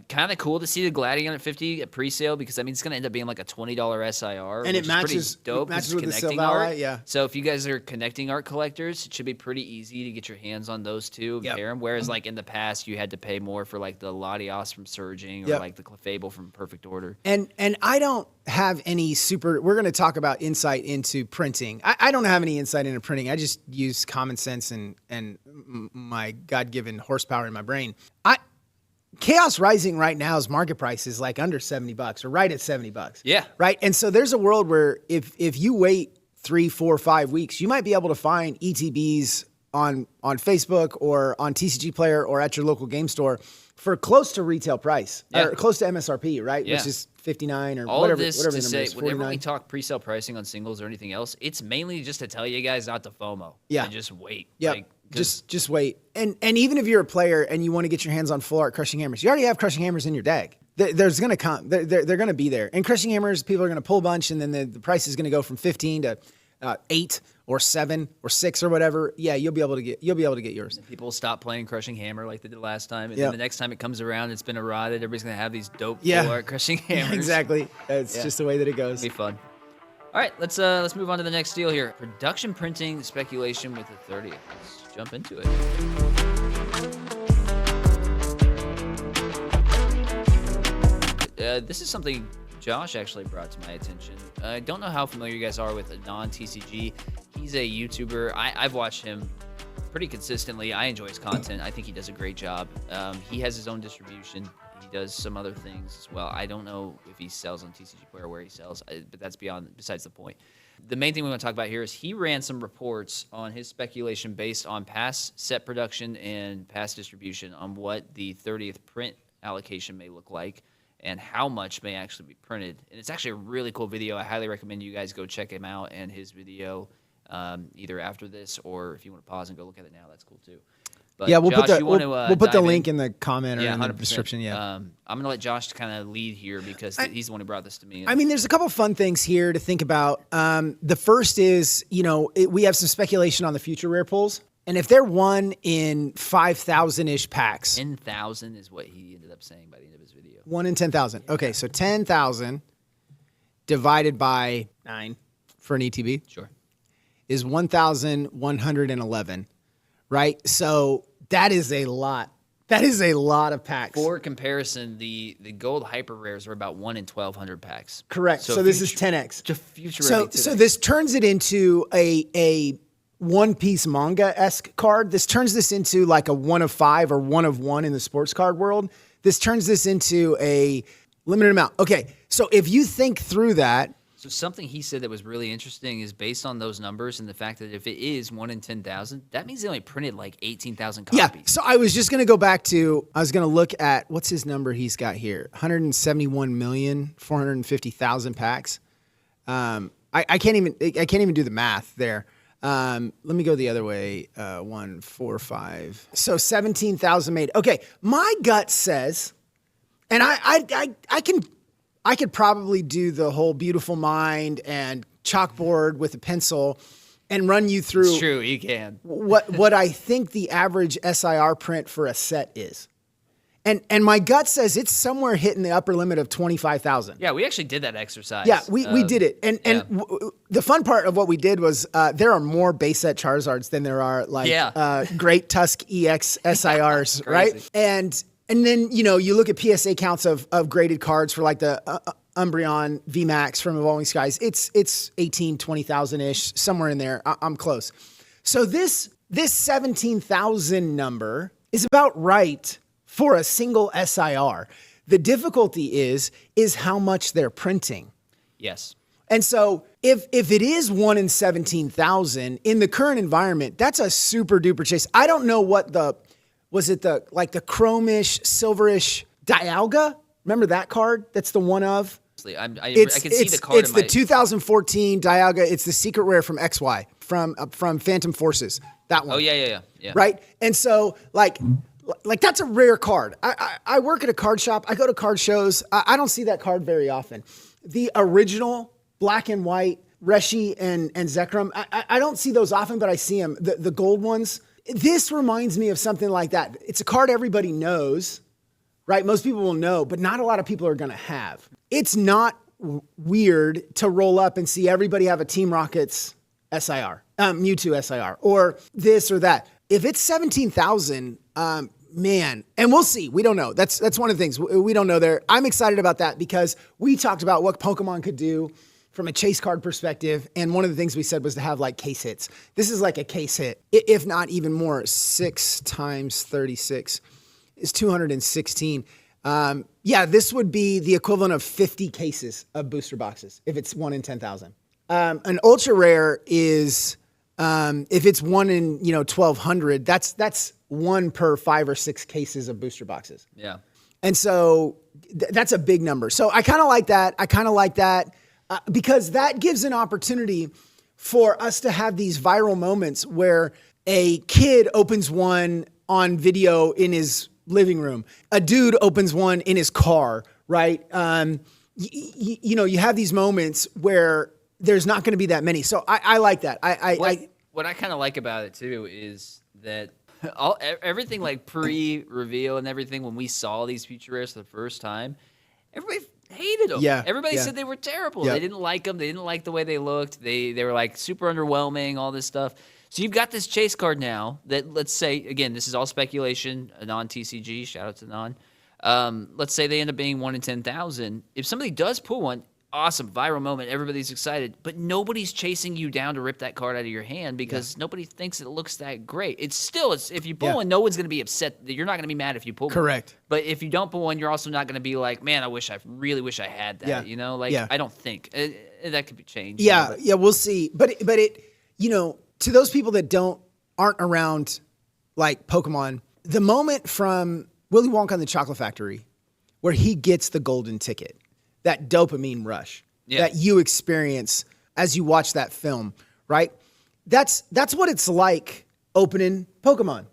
Kind of cool to see the Gladion at 50 at pre-sale because I mean it's going to end up being like a $20 SIR, and it matches dope. It matches with with the connecting Silvally, art. yeah. So if you guys are connecting art collectors, it should be pretty easy to get your hands on those two. Yep. Pair 'em. Whereas like in the past, you had to pay more for like the Latios from Surging or Yep. like the Clefable from Perfect Order. And I don't have any we're going to talk about insight into printing. I don't have any insight into printing. I just use common sense and my God-given horsepower in my brain. Chaos Rising right now's market price is like under $70 or right at $70. Yeah. Right. And so there's a world where if you wait 3, 4, 5 weeks, you might be able to find ETBs on Facebook or on TCG Player or at your local game store for close to retail price or close to MSRP, right? Yeah. Which is 59 or All whatever. of this whatever to the number say, is, whenever 49. we talk pre-sale pricing on singles or anything else, it's mainly just to tell you guys not to FOMO. Yeah. And just wait. Yeah, Like, just wait. And even if you're a player and you want to get your hands on full art Crushing Hammers, you already have Crushing Hammers in your deck. There's going to come. They're going to be there. And Crushing Hammers, people are going to pull a bunch, and then the price is going to go from 15 to 8 or 7 or 6 or whatever. Yeah, you'll be able to get yours. people stop playing Crushing Hammer like they did last time, and Yep. then the next time it comes around, it's been eroded. Everybody's gonna have these dope Yeah. full art Crushing Hammers. Exactly. It's just the way that it goes. It'll be fun. All right, let's move on to the next deal here. Production printing speculation with the 30th. Let's jump into it. This is something Josh actually brought to my attention. I don't know how familiar you guys are with a non-TCG. He's a YouTuber. I've watched him pretty consistently. I enjoy his content. I think he does a great job. He has his own distribution. He does some other things as well. I don't know if he sells on TCG Player, where he sells, but that's besides the point. The main thing we want to talk about here is he ran some reports on his speculation based on past set production and past distribution on what the 30th print allocation may look like and how much may actually be printed. And it's actually a really cool video. I highly recommend you guys go check him out and his video either after this or if you want to pause and go look at it now, that's cool too. But Yeah, we'll Josh, put the you want we'll put the dive link in the comment or in the 100%. description. Yeah. I'm gonna let Josh kind of lead here because he's the one who brought this to me. I mean, there's a couple fun things here to think about. The first is, we have some speculation on the future rare pulls. And if they're one in 5,000-ish packs. 10,000 is what he ended up saying by the end of his video. 1 in 10,000. Okay, so 10,000 divided by 9 for an ETB. Sure. Is 1,111, right? So that is a lot. That is a lot of packs. For comparison, the gold hyper rares are about 1 in 1,200 packs. Correct. So this is 10x. Just future So this turns it into a One Piece manga-esque card. This turns this into like a 1 of 5 or 1 of 1 in the sports card world. This turns this into a limited amount. Okay, so if you think through that. So something he said that was really interesting is based on those numbers and the fact that if it is 1 in 10,000, that means they only printed like 18,000 copies. Yeah, so I was just going to go back to, I was going to look at, what's his number he's got here? 171,450,000 packs. I can't even do the math there. Let me go the other way. 1, 4, 5. So 17,000 made. Okay, my gut says, and I could probably do the whole beautiful mind and chalkboard with a pencil and run you through. It's true, you can. what I think the average SIR print for a set is. And my gut says it's somewhere hitting the upper limit of 25,000. Yeah, we actually did that exercise. Yeah, we did it. And the fun part of what we did was there are more base set Charizards than there are Great Tusk EX SIRs, right? And then, you look at PSA counts of graded cards for like the Umbreon VMAX from Evolving Skies. It's 18, 20,000-ish, somewhere in there. I'm close. So this 17,000 number is about right for a single SIR. The difficulty is how much they're printing. Yes. And so if it is 1 in 17,000 in the current environment, that's a super duper chase. I don't know what was it the chromish, silverish Dialga? Remember that card? That's the one of. I can see the card. It's the 2014 Dialga. It's the secret rare from XY from Phantom Forces. That one. Oh yeah. Right. And so like that's a rare card. I work at a card shop. I go to card shows. I don't see that card very often. The original black and white Reshi and Zekrom. I don't see those often, but I see them. The gold ones. This reminds me of something like that. It's a card everybody knows, right? Most people will know, but not a lot of people are going to have. It's not weird to roll up and see everybody have a Team Rockets SIR, Mewtwo SIR, or this or that. If it's 17,000, man, and we'll see. We don't know. That's one of the things. We don't know there. I'm excited about that because we talked about what Pokemon could do from a chase card perspective, and one of the things we said was to have like case hits. This is like a case hit, if not even more. 6 times 36 is 216. This would be the equivalent of 50 cases of booster boxes if it's 1 in 10,000. An ultra rare is if it's 1 in 1,200. That's 1 per 5 or 6 cases of booster boxes. Yeah, and so that's a big number. So I kind of like that. Because that gives an opportunity for us to have these viral moments where a kid opens one on video in his living room, a dude opens one in his car, right? You have these moments where there's not going to be that many. So I like that. What I kind of like about it too is that everything like pre-reveal and everything, when we saw these future rares for the first time, everybody hated them. Yeah, everybody said they were terrible. Yeah. They didn't like them. They didn't like the way they looked. They were like super underwhelming, all this stuff. So you've got this chase card now that, let's say, again, this is all speculation, a non-TCG, shout out to non. Let's say they end up being 1 in 10,000. If somebody does pull one, awesome, viral moment, everybody's excited, but nobody's chasing you down to rip that card out of your hand because nobody thinks it looks that great. It's if you pull one, no one's going to be upset. You're not going to be mad if you pull one. Correct. But if you don't pull one, you're also not going to be like, man, I really wish I had that. I don't think that could be changed. Yeah, we'll see. But it, to those people that aren't around like Pokemon, the moment from Willy Wonka and the Chocolate Factory where he gets the golden ticket, that dopamine rush that you experience as you watch that film, right? That's what it's like opening Pokemon,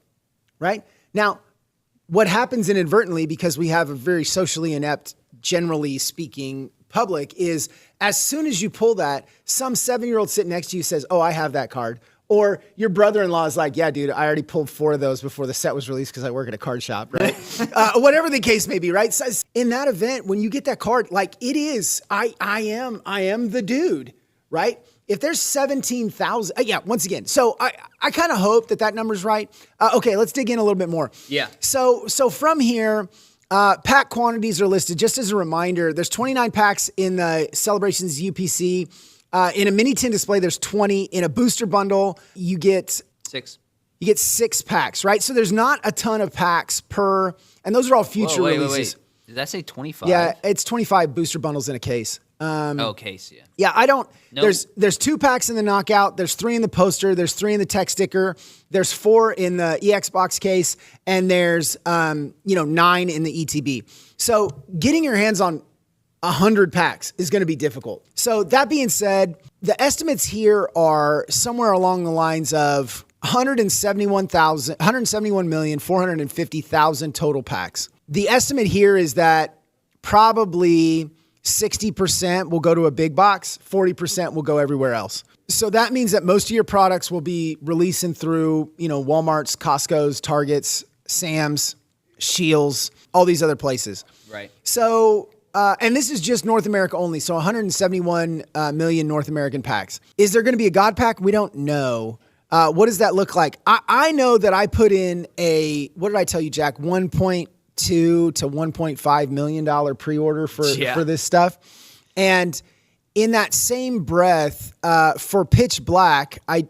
right? Now, what happens inadvertently, because we have a very socially inept, generally speaking, public, is as soon as you pull that, some 7-year-old sitting next to you says, oh, I have that card. Or your brother-in-law is like, yeah, dude, I already pulled 4 of those before the set was released because I work at a card shop, right? Whatever the case may be, right? So in that event, when you get that card, like it is, I am the dude, right? If there's 17,000, once again, so I kind of hope that number's right. Okay, let's dig in a little bit more. Yeah. So from here, pack quantities are listed. Just as a reminder, there's 29 packs in the Celebrations UPC. In a mini tin display, there's 20. In a booster bundle, you get 6. You get 6 packs, right? So there's not a ton of packs per, and those are all future releases. Wait. Did that say 25? Yeah, it's 25 booster bundles in a case. Case, yeah. Yeah, I don't. Nope. There's 2 packs in the knockout. There's 3 in the poster. There's 3 in the tech sticker. There's 4 in the EX box case, and there's 9 in the ETB. So getting your hands on 100 packs is going to be difficult. So that being said, the estimates here are somewhere along the lines of 171,450,000 total packs. The estimate here is that probably 60% will go to a big box, 40% will go everywhere else. So that means that most of your products will be releasing through, Walmart's, Costco's, Target's, Sam's, Scheels, all these other places. Right. So, and this is just North America only. So 171 million North American packs. Is there going to be a God pack? We don't know. What does that look like? I know that I put in what did I tell you, Jack? $1.2 to $1.5 million pre-order for this stuff. And in that same breath, for Pitch Black, I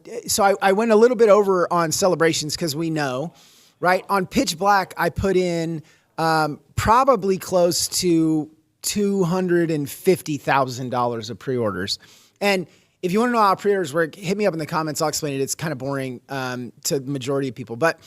went a little bit over on Celebrations because we know, right? On Pitch Black, I put in probably close to $250,000 of pre-orders. And if you want to know how pre-orders work, hit me up in the comments. I'll explain it. It's kind of boring to the majority of people, but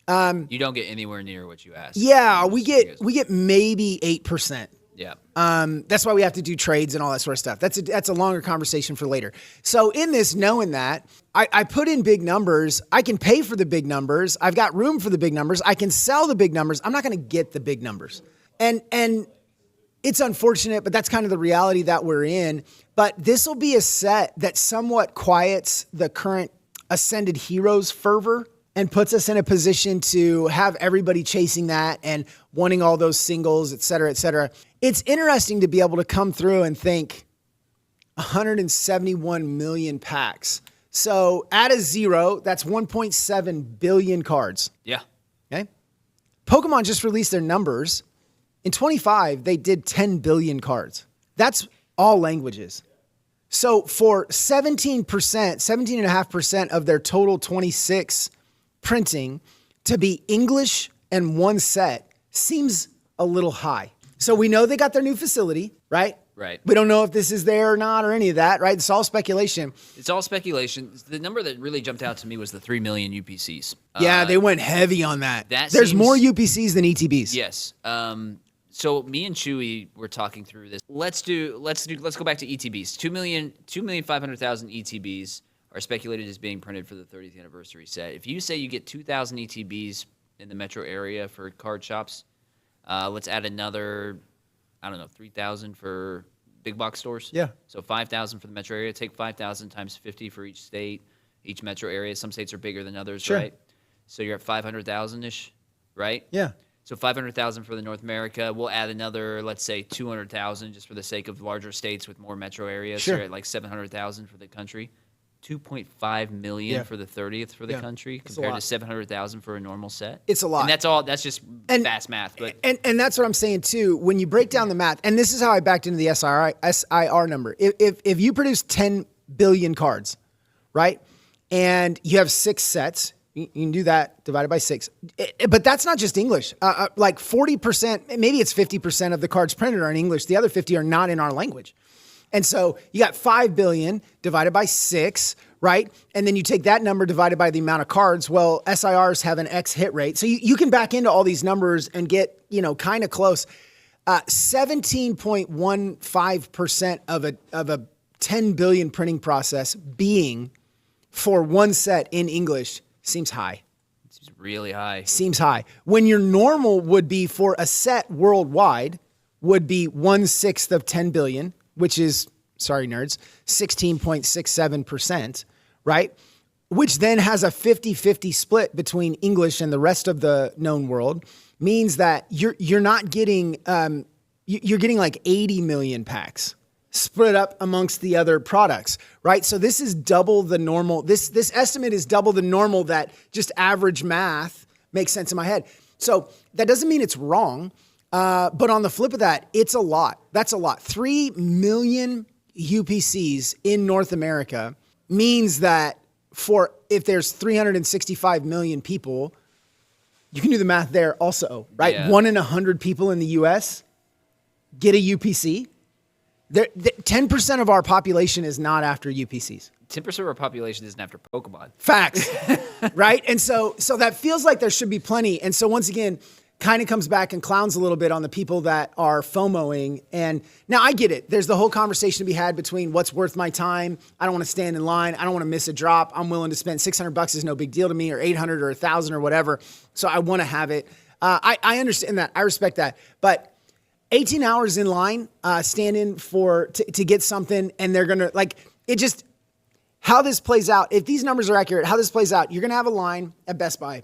you don't get anywhere near what you asked. Yeah, we get maybe 8%. Yeah. That's why we have to do trades and all that sort of stuff. That's a longer conversation for later. So in this, knowing that, I put in big numbers. I can pay for the big numbers. I've got room for the big numbers. I can sell the big numbers. I'm not going to get the big numbers. And it's unfortunate, but that's kind of the reality that we're in. But this will be a set that somewhat quiets the current Ascended Heroes fervor and puts us in a position to have everybody chasing that and wanting all those singles, et cetera, et cetera. It's interesting to be able to come through and think 171 million packs. So add a 0, that's 1.7 billion cards. Yeah. Okay. Pokemon just released their numbers. In 25, they did 10 billion cards. That's all languages. So for 17.5% of their total 26 printing to be English and one set seems a little high. So we know they got their new facility, right? Right. We don't know if this is there or not or any of that, right? It's all speculation. It's all speculation. The number that really jumped out to me was the 3 million UPCs. Yeah, they went heavy on that. There's There's more UPCs than ETBs. Yes. So me and Chewy were talking through this. Let's go back to ETBs. 2,500,000 ETBs are speculated as being printed for the 30th anniversary set. If you say you get 2,000 ETBs in the metro area for card shops, let's add another, 3,000 for big box stores. Yeah. So 5,000 for the metro area. Take 5,000 times 50 for each state, each metro area. Some states are bigger than others, sure. Right? So you're at 500,000-ish, right? Yeah. So 500,000 for the North America. We'll add another, let's say, 200,000 just for the sake of larger states with more metro areas. Sure. So you're at like 700,000 for the country. 2.5 million for the 30th for the country compared to 700,000 for a normal set. It's a lot. And that's all. That's just fast math. But and that's what I'm saying too. When you break down the math, and this is how I backed into the SIR number. If you produce 10 billion cards, right, and you have 6 sets, you can do that divided by 6. But that's not just English. Like 40%, maybe it's 50% of the cards printed are in English. The other 50 are not in our language. And so you got 5 billion divided by 6, right? And then you take that number divided by the amount of cards. Well, SIRs have an X hit rate. So you can back into all these numbers and get, kind of close. 17.15% of a 10 billion printing process being for one set in English seems high. It's really high. Seems high. When your normal would be for a set worldwide would be 1/6 of 10 billion, which is, sorry nerds, 16.67%, right? Which then has a 50-50 split between English and the rest of the known world, means that you're not getting, you're getting like 80 million packs split up amongst the other products, right? So this is double the normal. This estimate is double the normal that just average math makes sense in my head. So that doesn't mean it's wrong, but on the flip of that, it's a lot. That's a lot. 3 million UPCs in North America means that if there's 365 million people, you can do the math there also, right? Yeah. 1 in 100 people in the US get a UPC. 10% of our population is not after UPCs. 10% of our population isn't after Pokemon. Facts, right? And so that feels like there should be plenty. And so once again, kind of comes back and clowns a little bit on the people that are FOMOing. And now I get it. There's the whole conversation to be had between what's worth my time. I don't want to stand in line. I don't want to miss a drop. I'm willing to spend $600 is no big deal to me, or 800 or 1,000 or whatever. So I want to have it. I understand that. I respect that. But 18 hours in line, standing to get something, and they're going to, like, it just, how this plays out, if these numbers are accurate, how this plays out, you're going to have a line at Best Buy.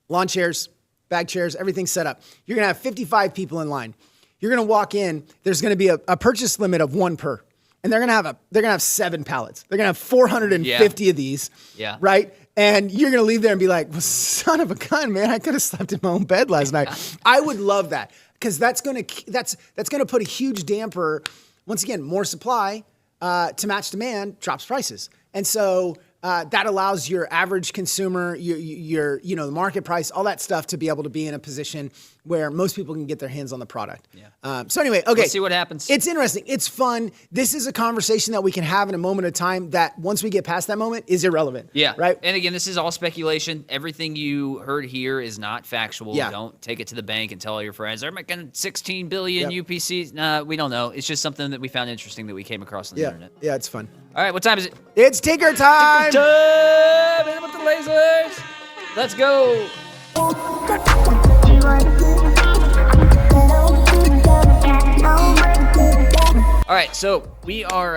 Lawn chairs, bag chairs, everything's set up. You're going to have 55 people in line. You're going to walk in, there's going to be a purchase limit of 1 per. And they're going to have 7 pallets. They're going to have 450 of these. Yeah. Right? And you're going to leave there and be like, well, son of a gun, man, I could have slept in my own bed last night. I would love that. Because that's going to put a huge damper. Once again, more supply to match demand drops prices, and so that allows your average consumer, your the market price, all that stuff to be able to be in a position where most people can get their hands on the product. Yeah. So anyway, okay, Let's see what happens. It's interesting. It's fun. This is a conversation that we can have in a moment of time that once we get past that moment is irrelevant. Yeah. Right. And again, this is all speculation. Everything you heard here is not factual. Yeah. Don't take it to the bank and tell all your friends, they're making 16 billion Yep. UPCs. Nah, we don't know. It's just something that we found interesting that we came across on the internet. Yeah, it's fun. All right, what time is it? It's tinker time. Time! In with the lasers! Let's go! All right, so we are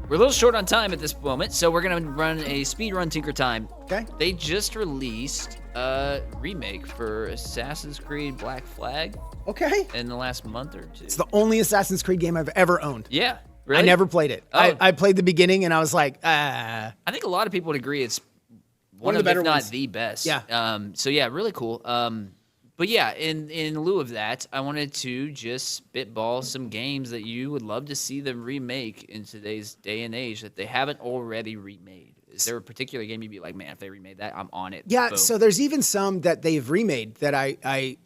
we're a little short on time at this moment, so we're gonna run a speed run Tinker Time. Okay. They just released a remake for Assassin's Creed Black Flag Okay. in the last month or two. It's the only Assassin's Creed game I've ever owned. Yeah, really? I never played it. Oh. I played the beginning and I was like, I think a lot of people would agree it's one of of the better if not ones. the best. Yeah. So yeah, really cool. But yeah, in lieu of that, I wanted to just spitball some games that you would love to see them remake in today's day and age that they haven't already remade. Is there a particular game you'd be like, man, if they remade that, I'm on it? yeah. Boom. So there's even some that they've remade that I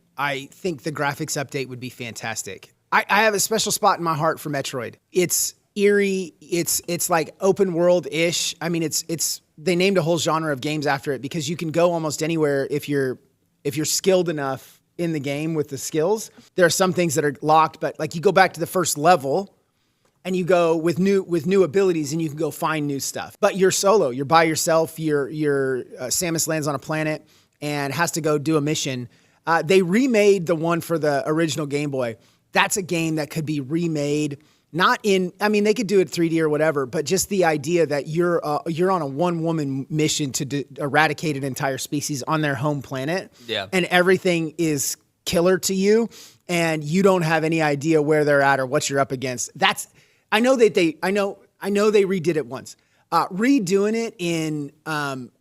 think the graphics update would be fantastic. I have a special spot in my heart for Metroid. It's eerie. It's like open world ish. I mean, it's they named a whole genre of games after it because you can go almost anywhere if you're skilled enough in the game with the skills. There are some things that are locked, but like you go back to the first level and you go with new abilities and you can go find new stuff. But you're solo, you're by yourself, Samus lands on a planet and has to go do a mission. They remade the one for the original Game Boy. That's a game that could be remade. They could do it 3D or whatever, but just the idea that you're on a one-woman mission to eradicate an entire species on their home planet, Yeah. and everything is killer to you, and you don't have any idea where they're at or what you're up against. I know they redid it once. Redoing it in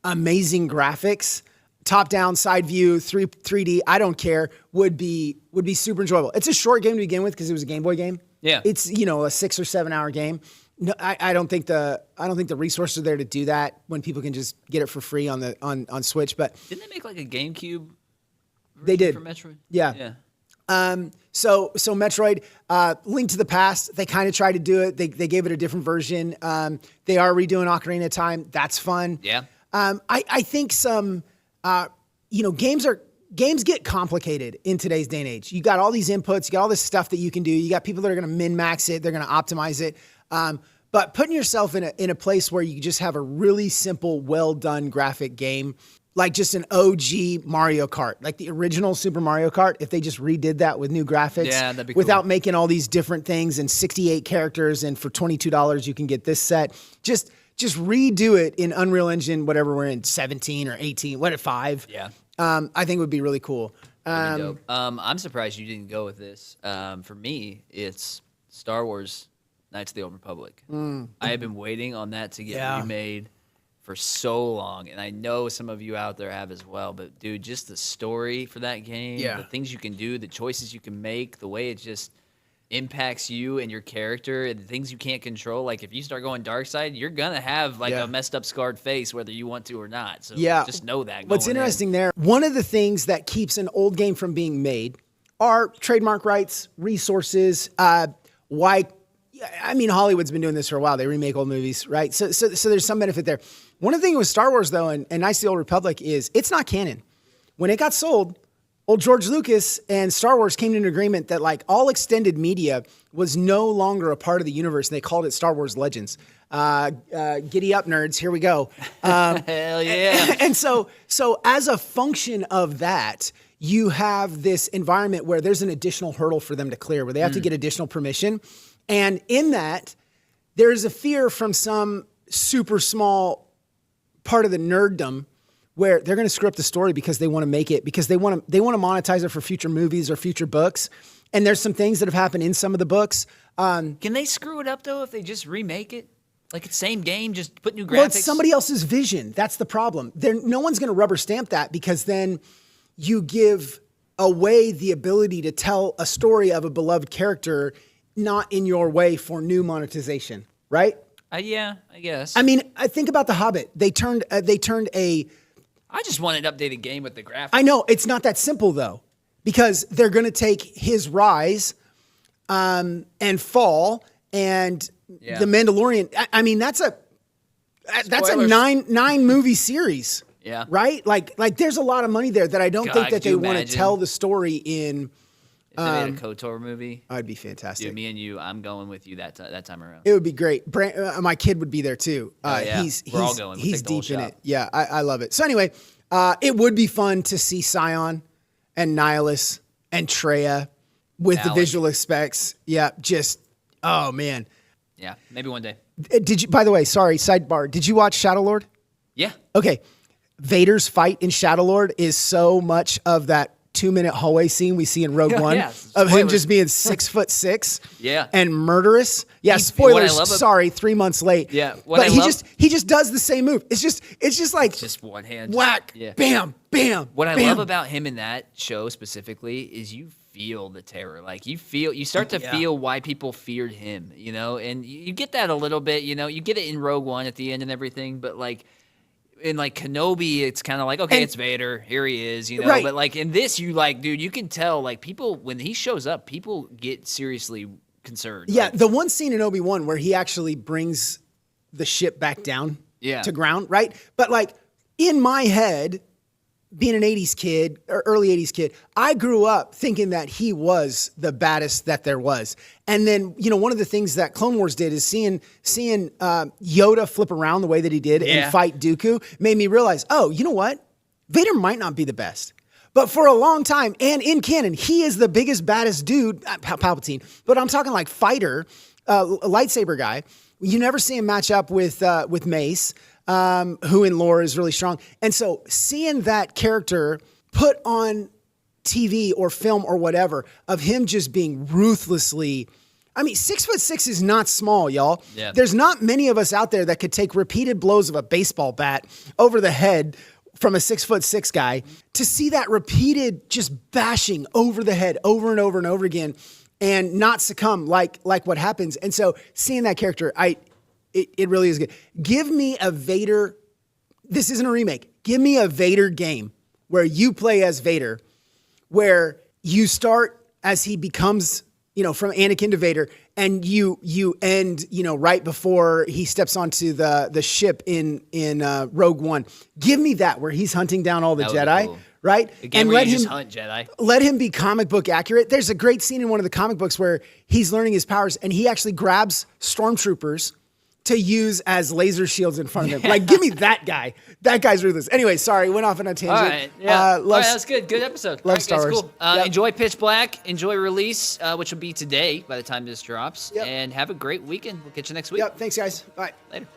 amazing graphics, top-down, side view, 3D, I don't care, would be super enjoyable. It's a short game to begin with because it was a Game Boy game. Yeah. It's, a 6 or 7 hour game. No, I don't think the resources are there to do that when people can just get it for free on Switch. But didn't they make like a GameCube? They did. For Metroid. Yeah. So Metroid, Link to the Past, they kind of tried to do it. They gave it a different version. They are redoing Ocarina of Time. That's fun. Yeah. I think some, games get complicated in today's day and age. You got all these inputs, you got all this stuff that you can do. You got people that are going to min-max it, they're going to optimize it. But putting yourself in a place where you just have a really simple, well-done graphic game, like just an OG Mario Kart, like the original Super Mario Kart, if they just redid that with new graphics, Yeah, that'd be without cool. making all these different things and 68 characters, and for $22 you can get this set. Just redo it in Unreal Engine, whatever we're in, 17 or 18, what at 5? Yeah. I think would be really cool. That'd be dope. I'm surprised you didn't go with this. For me, it's Star Wars Knights of the Old Republic. I have been waiting on that to get remade for so long, and I know some of you out there have as well. But dude, just the story for that game, the things you can do, the choices you can make, the way it just impacts you and your character, and the things you can't control. Like if you start going dark side, you're gonna have like a messed up, scarred face, whether you want to or not. So just know that. What's going interesting there, one of the things that keeps an old game from being made are trademark rights, resources. Why? I mean, Hollywood's been doing this for a while. They remake old movies, right? So there's some benefit there. One of the things with Star Wars, though, and Knights of the Old Republic is it's not canon. When it got sold, old George Lucas and Star Wars came to an agreement that like all extended media was no longer a part of the universe, and they called it Star Wars Legends. Giddy up, nerds! Here we go. Hell yeah! And so as a function of that, you have this environment where there's an additional hurdle for them to clear, where they have to get additional permission. And in that, there is a fear from some super small part of the nerddom where they're going to screw up the story because they want to make it, because they want to monetize it for future movies or future books. And there's some things that have happened in some of the books. Can they screw it up though if they just remake it? Like it's same game, just put new graphics? Well, it's somebody else's vision. That's the problem. No one's going to rubber stamp that, because then you give away the ability to tell a story of a beloved character not in your way for new monetization, right? Yeah, I guess. I mean, I think about The Hobbit. They turned a. I just want an updated game with the graphics. I know it's not that simple though, because they're going to take his rise, and fall, and the Mandalorian. I mean, that's a nine movie series. Yeah. Right. Like there's a lot of money there that I don't think that they want to tell the story in. If they made a KOTOR movie, I'd be fantastic. Dude, me and you, I'm going with you that time around. It would be great. My kid would be there too. Yeah. We're all going. We'll He's take the whole deep in shop. it. Yeah, I love it. So anyway, it would be fun to see Scion and Nihilus and Traya with the visual effects. Yeah, just oh man. Yeah, maybe one day. Did you? By the way, sorry, sidebar. Did you watch Shadow Lord? Yeah. Okay. Vader's fight in Shadow Lord is so much of that 2-minute hallway scene we see in Rogue One of him just being 6'6", and murderous. Yeah, spoilers. Sorry, 3 months late. Yeah, but he just does the same move. It's just like just one hand, whack, bam, bam. What I bam. love about him in that show specifically is you feel the terror. Like you start to feel why people feared him. You know, and you get that a little bit. You know, you get it in Rogue One at the end and everything, but like. In like Kenobi, it's kind of like, okay, it's Vader. Here he is, you know. Right. But like in this, you like, dude, you can tell like people when he shows up, people get seriously concerned. Yeah, like, the one scene in Obi-Wan where he actually brings the ship back down to ground, right? But like in my head, being an 80s kid or early 80s kid, I grew up thinking that he was the baddest that there was. And then, you know, one of the things that Clone Wars did is seeing Yoda flip around the way that he did and fight Dooku made me realize, oh, you know what? Vader might not be the best. But for a long time, and in canon, he is the biggest, baddest dude, Palpatine. But I'm talking like fighter, lightsaber guy. You never see him match up with Mace. Who in lore is really strong. And so seeing that character put on TV or film or whatever of him just being ruthlessly, I mean, 6'6" is not small, y'all. Yeah. There's not many of us out there that could take repeated blows of a baseball bat over the head from a 6'6" guy. To see that repeated just bashing over the head over and over and over again and not succumb like what happens. And so seeing that character, it really is good. Give me a Vader. This isn't a remake. Give me a Vader game where you play as Vader, where you start as he becomes, you know, from Anakin to Vader, and you end, you know, right before he steps onto the ship in Rogue One. Give me that where he's hunting down all the Jedi, cool. Right? And let him hunt Jedi. Let him be comic book accurate. There's a great scene in one of the comic books where he's learning his powers, and he actually grabs stormtroopers to use as laser shields in front of him. Like, give me that guy. That guy's ruthless. Anyway, sorry, went off on a tangent. All right, yeah. All Love, right, that's good. Good episode. Love All right, Star guys, Wars. cool. Yep. Enjoy Pitch Black. Enjoy Release, which will be today by the time this drops. Yep. And have a great weekend. We'll catch you next week. Yep, thanks, guys. Bye. Later.